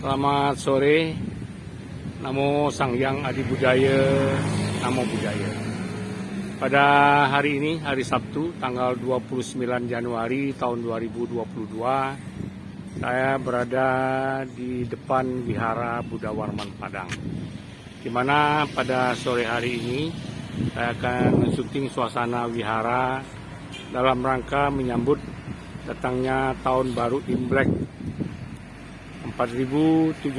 Selamat sore, Namo Sang Hyang Adi Budaya, Namo Budaya. Pada hari ini, hari Sabtu, tanggal 29 Januari tahun 2022, saya berada di depan Wihara Buddha Warman Padang, di mana pada sore hari ini saya akan mensyuting suasana wihara dalam rangka menyambut datangnya Tahun Baru Imlek 4720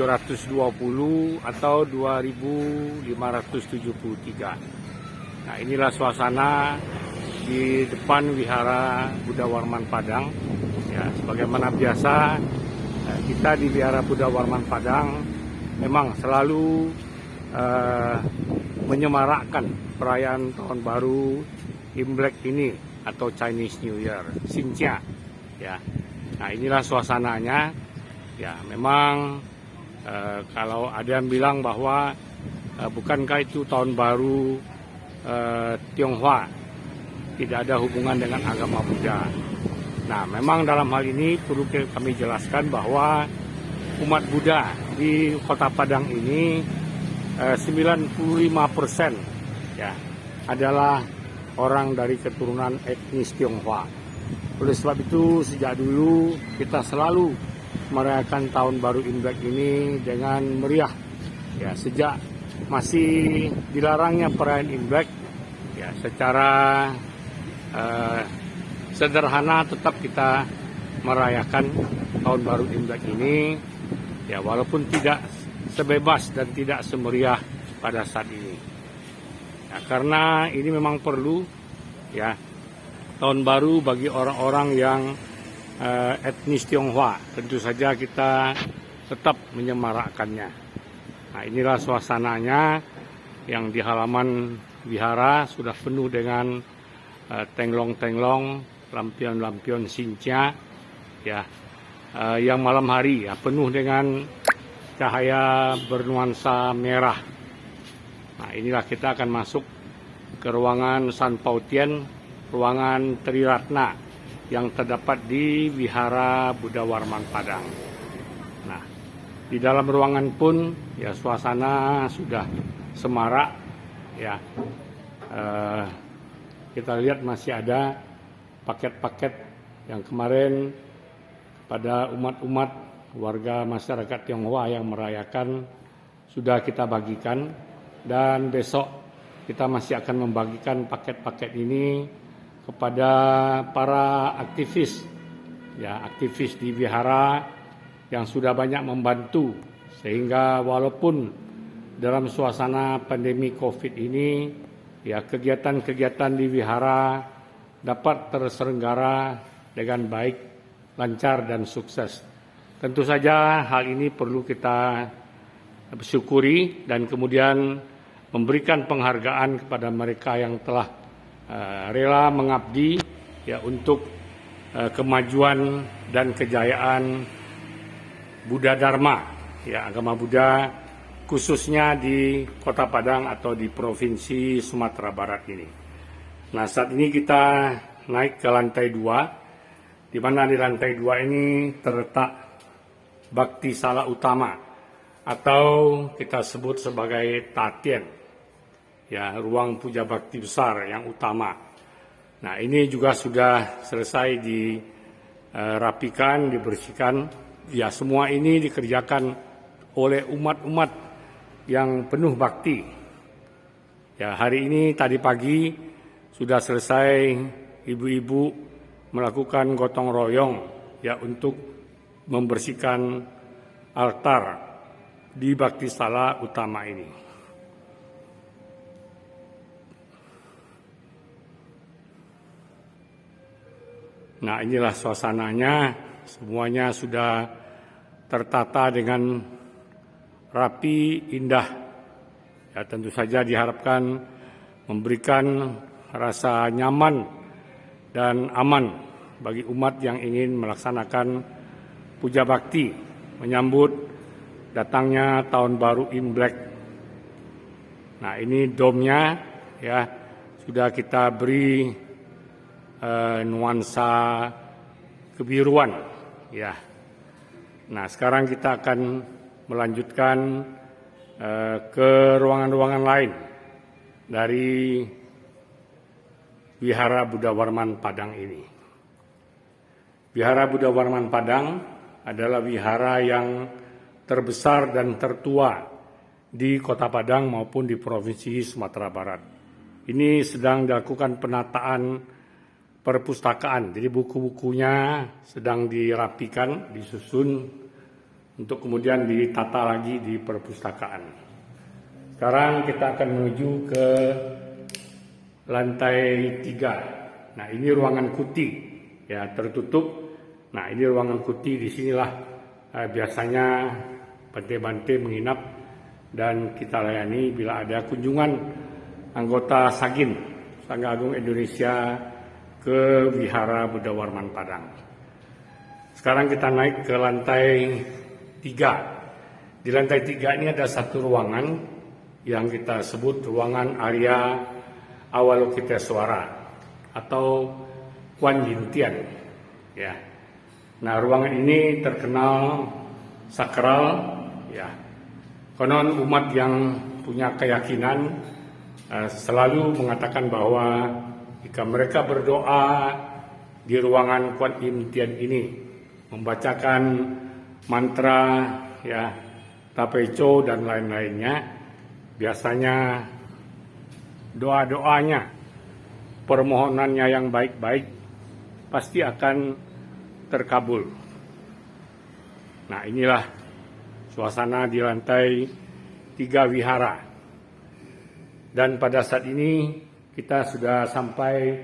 atau 2573. Nah, inilah suasana di depan Wihara Buddha Warman Padang. Ya, sebagaimana biasa kita di Wihara Buddha Warman Padang memang selalu menyemarakkan perayaan Tahun Baru Imlek ini atau Chinese New Year, Xinjia. Ya, nah inilah suasananya. Ya, memang kalau ada yang bilang bahwa bukankah itu tahun baru Tionghoa, tidak ada hubungan dengan agama Buddha. Nah, memang dalam hal ini perlu kami jelaskan bahwa umat Buddha di Kota Padang ini 95% ya adalah orang dari keturunan etnis Tionghoa. Oleh sebab itu sejak dulu kita selalu merayakan Tahun Baru Imlek ini dengan meriah. Ya, sejak masih dilarangnya perayaan Imlek, ya secara sederhana tetap kita merayakan Tahun Baru Imlek ini, ya walaupun tidak sebebas dan tidak semeriah pada saat ini. Ya, karena ini memang perlu, ya Tahun Baru bagi orang-orang yang etnis Tionghoa, tentu saja kita tetap menyemarakkannya. Nah, inilah suasananya yang di halaman wihara sudah penuh dengan tenglong-tenglong, lampion-lampion Xinjia, ya, yang malam hari ya penuh dengan cahaya bernuansa merah. Nah, inilah kita akan masuk ke ruangan San Pao Tien, ruangan Triratna yang terdapat di Wihara Buddha Warman Padang. Nah, di dalam ruangan pun ya suasana sudah semarak, ya. Kita lihat masih ada paket-paket yang kemarin pada umat-umat warga masyarakat Tionghoa yang merayakan sudah kita bagikan, dan besok kita masih akan membagikan paket-paket ini kepada para aktivis, ya aktivis di wihara yang sudah banyak membantu, sehingga walaupun dalam suasana pandemi COVID ini, ya kegiatan-kegiatan di wihara dapat terselenggara dengan baik, lancar dan sukses. Tentu saja hal ini perlu kita syukuri dan kemudian memberikan penghargaan kepada mereka yang telah rela mengabdi ya untuk kemajuan dan kejayaan Buddha Dharma, ya agama Buddha khususnya di Kota Padang atau di Provinsi Sumatera Barat ini. Nah, saat ini kita naik ke lantai 2, di mana di lantai 2 ini terletak Bakti Sala Utama atau kita sebut sebagai Tatien. Ya, ruang puja bakti besar yang utama. Nah, ini juga sudah selesai dirapikan, dibersihkan. Ya, semua ini dikerjakan oleh umat-umat yang penuh bakti. Ya, hari ini tadi pagi sudah selesai ibu-ibu melakukan gotong royong ya untuk membersihkan altar di Bakti Sala Utama ini. Nah, inilah suasananya, semuanya sudah tertata dengan rapi, indah. Ya, tentu saja diharapkan memberikan rasa nyaman dan aman bagi umat yang ingin melaksanakan puja bakti menyambut datangnya Tahun Baru Imlek. Nah, ini domnya ya sudah kita beri nuansa kebiruan ya. Nah, sekarang kita akan melanjutkan ke ruangan-ruangan lain dari Wihara Buddha Warman Padang ini. Wihara Buddha Warman Padang adalah wihara yang terbesar dan tertua di Kota Padang maupun di Provinsi Sumatera Barat. Ini sedang dilakukan penataan perpustakaan, jadi buku-bukunya sedang dirapikan, disusun untuk kemudian ditata lagi di perpustakaan. Sekarang kita akan menuju ke lantai 3. Nah, ini ruangan kuti, ya, tertutup. Nah, ini ruangan kuti, disinilah biasanya Bante-Bante menginap dan kita layani bila ada kunjungan anggota Sagin, Sangga Agung Indonesia, ke Wihara Buddha Warman Padang. Sekarang kita naik ke lantai 3. Di lantai 3 ini ada satu ruangan yang kita sebut ruangan Arya Avalokiteswara atau Kuan Yin Tian. Ya. Nah, ruangan ini terkenal sakral. Ya. Konon umat yang punya keyakinan selalu mengatakan bahwa jika mereka berdoa di ruangan Kuan Yin Tian ini, membacakan mantra, ya, tapecho dan lain-lainnya, biasanya doa-doanya, permohonannya yang baik-baik pasti akan terkabul. Nah, inilah suasana di lantai 3 wihara. Dan pada saat ini kita sudah sampai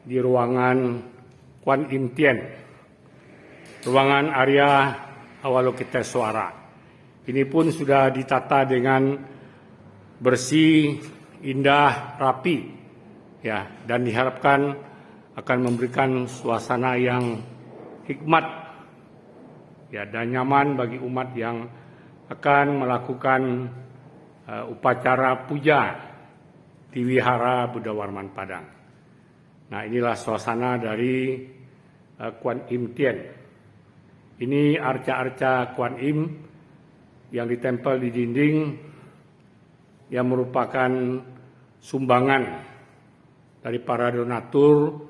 di ruangan Kuan Yin Tian, ruangan Arya Avalokiteswara. Ini pun sudah ditata dengan bersih, indah, rapi, ya, dan diharapkan akan memberikan suasana yang hikmat, ya, dan nyaman bagi umat yang akan melakukan upacara puja di Wihara Buddha Warman Padang. Nah, inilah suasana dari Kuan Yin Tian. Ini arca-arca Kuan Yin yang ditempel di dinding yang merupakan sumbangan dari para donatur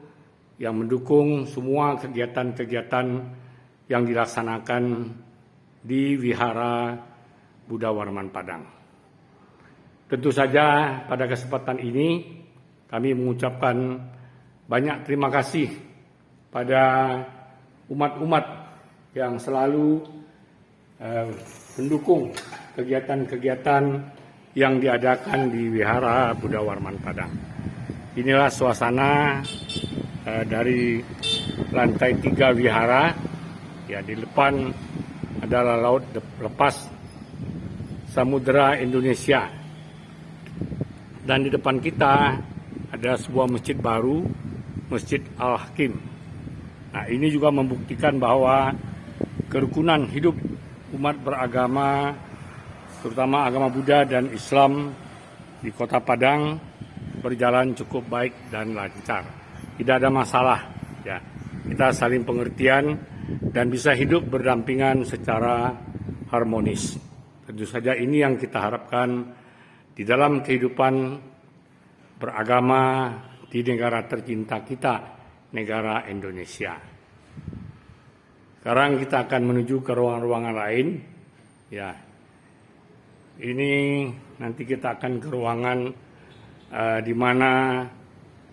yang mendukung semua kegiatan-kegiatan yang dilaksanakan di Wihara Buddha Warman Padang. Tentu saja pada kesempatan ini kami mengucapkan banyak terima kasih pada umat-umat yang selalu mendukung kegiatan-kegiatan yang diadakan di Wihara Buddha Warman Padang. Inilah suasana dari lantai 3 wihara. Ya, di depan adalah laut lepas Samudera Indonesia. Dan di depan kita ada sebuah masjid baru, Masjid Al-Hakim. Nah, ini juga membuktikan bahwa kerukunan hidup umat beragama, terutama agama Buddha dan Islam di Kota Padang berjalan cukup baik dan lancar. Tidak ada masalah, ya. Kita saling pengertian dan bisa hidup berdampingan secara harmonis. Tentu saja ini yang kita harapkan di dalam kehidupan beragama di negara tercinta kita, negara Indonesia. Sekarang kita akan menuju ke ruangan-ruangan lain. Ya, ini nanti kita akan ke ruangan di mana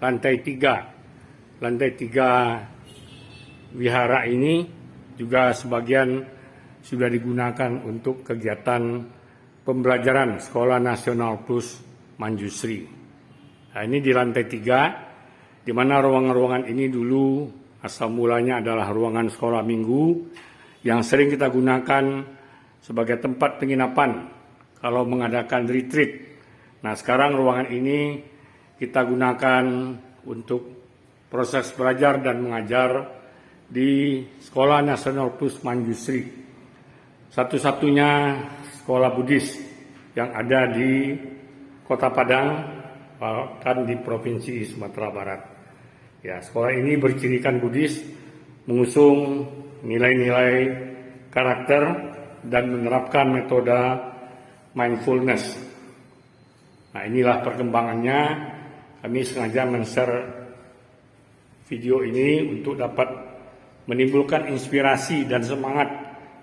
lantai 3 wihara ini juga sebagian sudah digunakan untuk kegiatan pembelajaran Sekolah Nasional Plus Manjusri. Nah, ini di lantai 3, di mana ruangan-ruangan ini dulu asal mulanya adalah ruangan sekolah minggu yang sering kita gunakan sebagai tempat penginapan kalau mengadakan retreat. Nah, sekarang ruangan ini kita gunakan untuk proses belajar dan mengajar di Sekolah Nasional Plus Manjusri, satu-satunya sekolah Buddhis yang ada di Kota Padang, bahkan di Provinsi Sumatera Barat. Ya, sekolah ini bercirikan Buddhis, mengusung nilai-nilai karakter, dan menerapkan metode mindfulness. Nah, inilah perkembangannya. Kami sengaja men-share video ini untuk dapat menimbulkan inspirasi dan semangat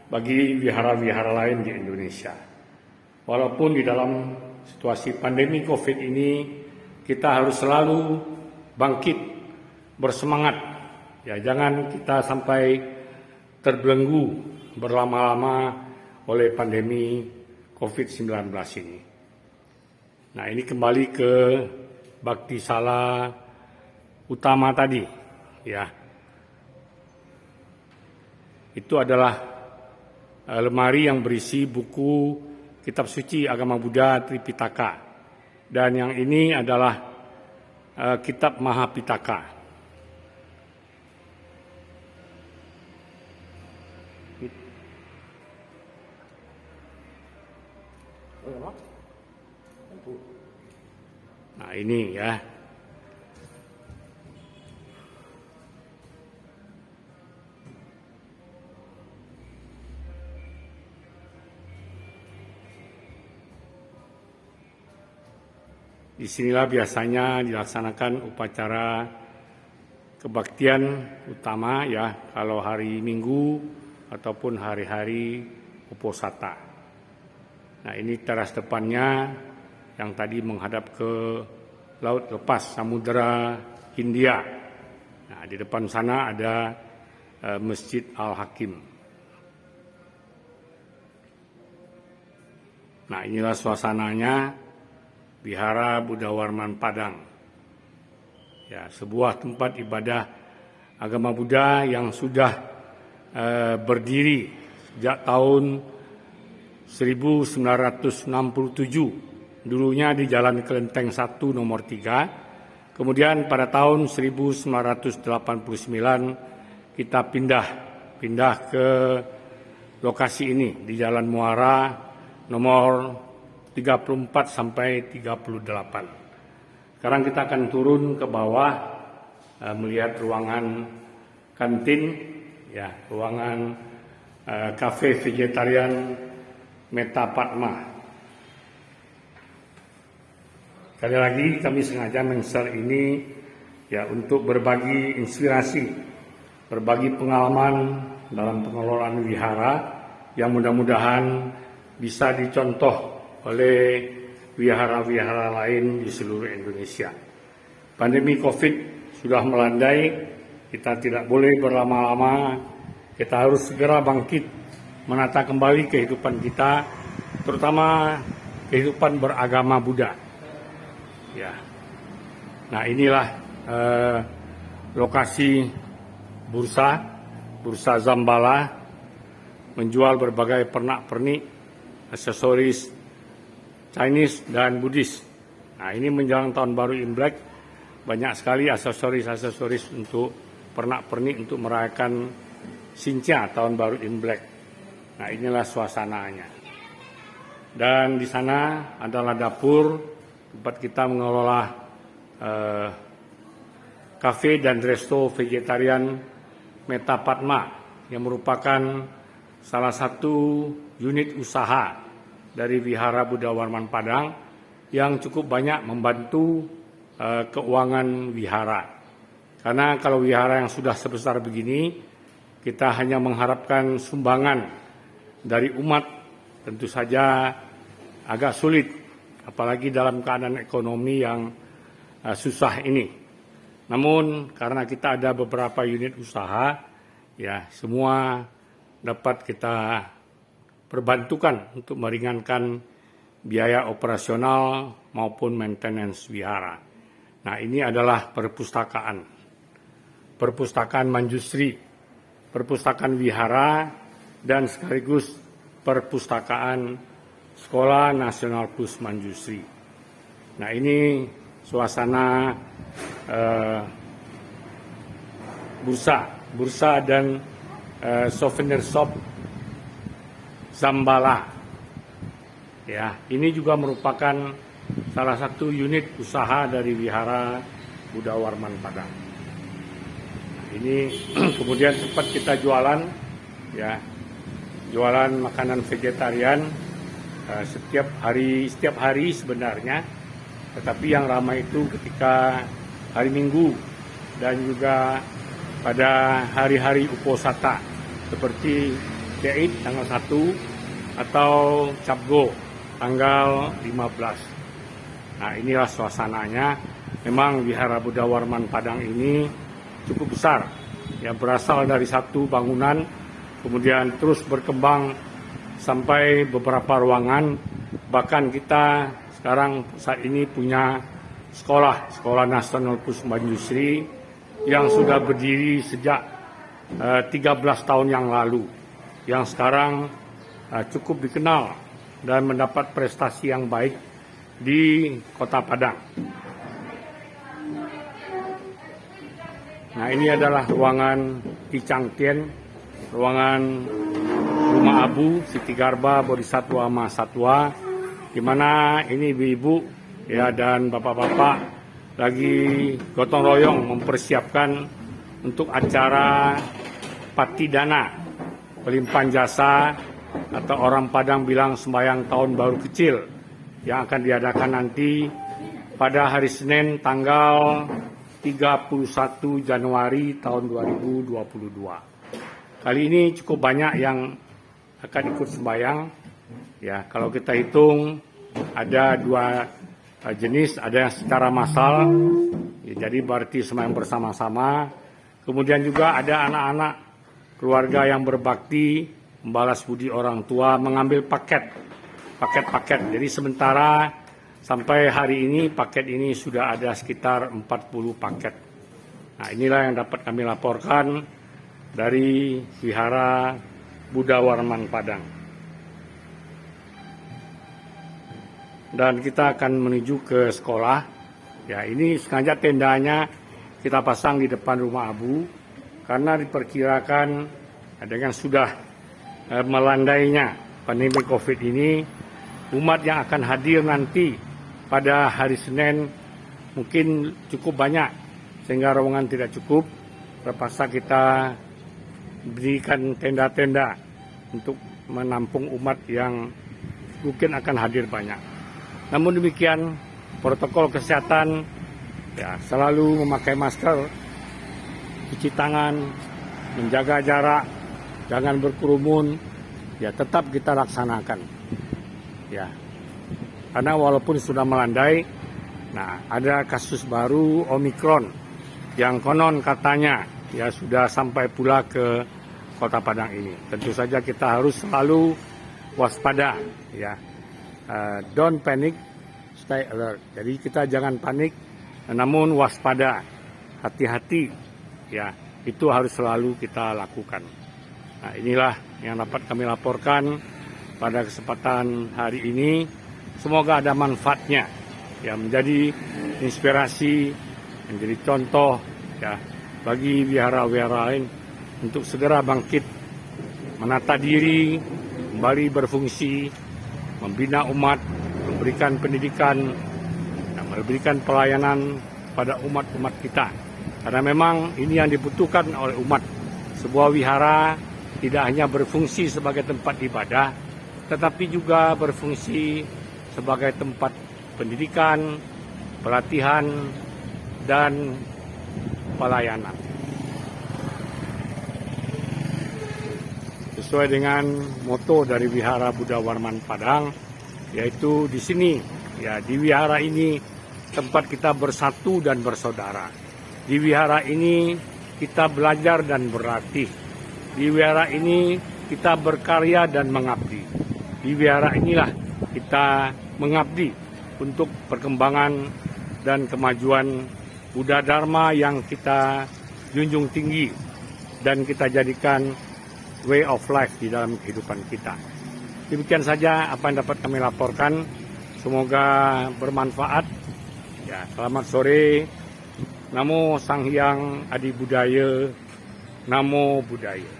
bagi wihara-wihara lain di Indonesia. Walaupun di dalam situasi pandemi COVID ini, kita harus selalu bangkit, bersemangat. Ya, jangan kita sampai terbelenggu berlama-lama oleh pandemi COVID-19 ini. Nah, ini kembali ke bakti sala utama tadi, ya. Itu adalah lemari yang berisi buku kitab suci agama Buddha Tripitaka, dan yang ini adalah kitab Mahapitaka. Nah, ini ya. Disinilah biasanya dilaksanakan upacara kebaktian utama ya, kalau hari Minggu ataupun hari-hari Uposata. Nah, ini teras depannya yang tadi menghadap ke laut lepas Samudera Hindia. Nah, di depan sana ada Masjid Al-Hakim. Nah, inilah suasananya Wihara Buddha Warman Padang. Ya, sebuah tempat ibadah agama Buddha yang sudah berdiri sejak tahun 1967. Dulunya di Jalan Kelenteng 1 nomor 3. Kemudian pada tahun 1989 kita pindah ke lokasi ini di Jalan Muara nomor 34 sampai 38. Sekarang kita akan turun ke bawah melihat ruangan kantin, ya, ruangan kafe vegetarian Metapadma. Sekali lagi kami sengaja men-share ini ya untuk berbagi inspirasi, berbagi pengalaman dalam pengelolaan wihara yang mudah-mudahan bisa dicontoh oleh wihara-wihara lain di seluruh Indonesia. Pandemi COVID sudah melandai, kita tidak boleh berlama-lama, kita harus segera bangkit, menata kembali kehidupan kita, terutama kehidupan beragama Buddha. Ya, nah inilah lokasi bursa Zambala, menjual berbagai pernak-pernik, aksesoris Chinese dan Buddhis. Nah, ini menjelang tahun baru Imlek, banyak sekali aksesoris untuk pernak-pernik untuk merayakan Xinjia tahun baru Imlek. Nah, inilah suasananya. Dan di sana adalah dapur tempat kita mengelola kafe dan resto vegetarian Metapadma yang merupakan salah satu unit usaha dari Wihara Buddha Warman Padang yang cukup banyak membantu keuangan wihara. Karena kalau wihara yang sudah sebesar begini, kita hanya mengharapkan sumbangan dari umat, tentu saja agak sulit. Apalagi dalam keadaan ekonomi yang susah ini. Namun karena kita ada beberapa unit usaha, ya semua dapat kita perbantukan untuk meringankan biaya operasional maupun maintenance wihara. Nah, ini adalah perpustakaan Manjusri, perpustakaan wihara, dan sekaligus perpustakaan Sekolah Nasional Plus Manjusri. Nah, ini suasana bursa dan souvenir shop Zambala. Ya, ini juga merupakan salah satu unit usaha dari Wihara Buddha Warman Padang. Nah, ini kemudian sempat kita jualan, ya, jualan makanan vegetarian setiap hari sebenarnya, tetapi yang ramai itu ketika hari Minggu dan juga pada hari-hari uposata seperti Jait tanggal 1 atau Capgo tanggal 15. Nah, inilah suasananya. Memang Wihara Buddha Warman Padang ini cukup besar, ya, berasal dari satu bangunan, kemudian terus berkembang sampai beberapa ruangan. Bahkan kita sekarang saat ini punya Sekolah Nasional Puspanjusri yang sudah berdiri sejak 13 tahun yang lalu, yang sekarang cukup dikenal dan mendapat prestasi yang baik di Kota Padang. Nah, ini adalah ruangan Ki Changtien, ruangan Rumah Abu Siti Garba Bodhisatwa Mahasatwa, di mana ini ibu-ibu, ya, dan bapak-bapak lagi gotong royong mempersiapkan untuk acara Patidana, pelimpahan jasa, atau orang Padang bilang sembahyang tahun baru kecil, yang akan diadakan nanti pada hari Senin tanggal 31 Januari tahun 2022. Kali ini cukup banyak yang akan ikut sembahyang. Ya, kalau kita hitung ada 2 jenis, ada yang secara massal, ya, jadi berarti sembahyang bersama-sama. Kemudian juga ada anak-anak keluarga yang berbakti, membalas budi orang tua, mengambil paket-paket. Jadi sementara sampai hari ini paket ini sudah ada sekitar 40 paket. Nah, inilah yang dapat kami laporkan dari Wihara Buddha Warman Padang. Dan kita akan menuju ke sekolah. Ya, ini sengaja tendanya kita pasang di depan Rumah Abu karena diperkirakan dengan sudah melandainya pandemi COVID ini, umat yang akan hadir nanti pada hari Senin mungkin cukup banyak, sehingga ruangan tidak cukup. Terpaksa kita berikan tenda-tenda untuk menampung umat yang mungkin akan hadir banyak. Namun demikian, protokol kesehatan, ya, selalu memakai masker, cuci tangan, menjaga jarak, jangan berkerumun, ya, tetap kita laksanakan. Ya, karena walaupun sudah melandai, nah, ada kasus baru Omikron yang konon katanya, ya, sudah sampai pula ke Kota Padang ini. Tentu saja kita harus selalu waspada, ya. Don't panic, stay alert. Jadi kita jangan panik, namun waspada, hati-hati, ya, itu harus selalu kita lakukan. Nah, inilah yang dapat kami laporkan pada kesempatan hari ini. Semoga ada manfaatnya, ya, menjadi inspirasi, menjadi contoh, ya, bagi wihara-wihara lain untuk segera bangkit, menata diri, kembali berfungsi, membina umat, memberikan pendidikan, dan memberikan pelayanan pada umat-umat kita. Karena memang ini yang dibutuhkan oleh umat. Sebuah wihara tidak hanya berfungsi sebagai tempat ibadah, tetapi juga berfungsi sebagai tempat pendidikan, pelatihan, dan pelayanan. Sesuai dengan moto dari Wihara Buddha Warman Padang, yaitu di sini, ya, di wihara ini tempat kita bersatu dan bersaudara. Di wihara ini kita belajar dan berlatih. Di wihara ini kita berkarya dan mengabdi. Di wihara inilah kita mengabdi untuk perkembangan dan kemajuan Buddha Dharma yang kita junjung tinggi dan kita jadikan way of life di dalam kehidupan kita. Demikian saja apa yang dapat kami laporkan. Semoga bermanfaat. Ya, selamat sore. Namo Sang Hyang Adi Budaya. Namo Buddhaya.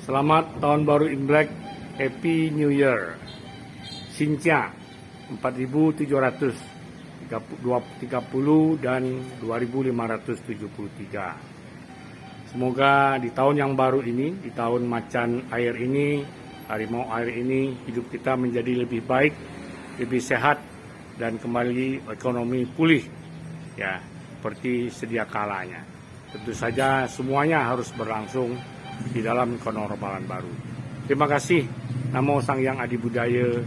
Selamat Tahun Baru Imlek, Happy New Year. Xinjia 4.730 dan 2.573. Semoga di tahun yang baru ini, di tahun macan air ini, harimau air ini, hidup kita menjadi lebih baik, lebih sehat, dan kembali ekonomi pulih, ya, seperti sedia kalanya. Tentu saja semuanya harus berlangsung di dalam kenormalan baru. Terima kasih. Namo Sang Hyang Adi Budaya.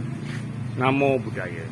Namo Buddhaya.